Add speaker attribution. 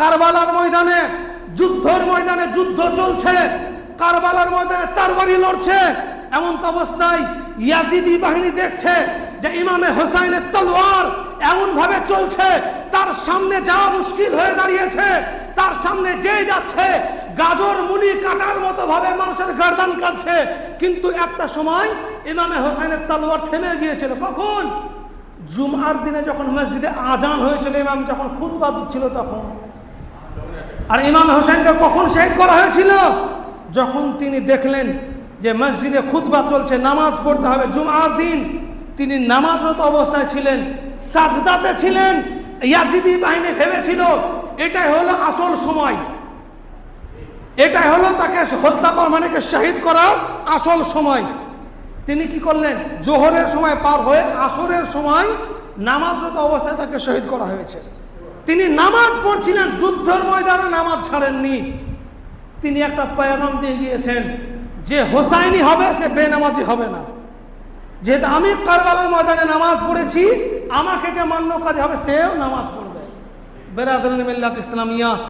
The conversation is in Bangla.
Speaker 1: কারবালার ময়দানে, যুদ্ধের ময়দানে যুদ্ধ চলছে, কারবালার ময়দানে তরবারি লড়ছে। এমন অবস্থায় ইয়াজিদি বাহিনী দেখছে যে ইমামে হোসাইনের তলোয়ার এমন ভাবে চলছে, তার সামনে যাওয়া মুশকিল হয়ে দাঁড়িয়েছে। তার সামনে যে যাচ্ছে গাজর মুনি কাটার মতো ভাবে মানুষের গর্দান কাটছে। কিন্তু একটা সময় ইমামে হোসাইনের তলোয়ার থেমে গিয়েছিল। কখন? জুমার দিনে যখন মসজিদে আজান হয়েছিল, ইমাম যখন খুতবা দিচ্ছিল তখন। আর ইমাম হোসেনকে কখন শহীদ করা হয়েছিল? যখন তিনি দেখলেন যে মসজিদে খুতবা চলছে, নামাজ পড়তে হবে জুমার দিন। তিনি নামাজরত অবস্থায় ছিলেন, সাজদাতে ছিলেন। ইয়াজিদি বাহিনী ভেবেছিল এটাই হলো আসল সময়, এটাই হলো তাকে হত্যা করা, মানে শহীদ করার আসল সময়। তিনি কি করলেন? জোহরের সময় পার হয়ে আসরের সময় নামাজরত অবস্থায় তাকে শহীদ করা হয়েছে। তিনি নামাজ পড়ছিলেন, যুদ্ধের ময়দানে নামাজ ছাড়েননি। তিনি একটা পয়গাম দিয়ে গিয়েছেন যে হোসাইনি হবে সে বেনামাজি হবে না। যেহেতু আমি কারবালার ময়দানে নামাজ পড়েছি, আমাকে যে মান্যকারী হবে সেও নামাজ পড়বে। বেরাদরান মিল্লাত ইসলামিয়া।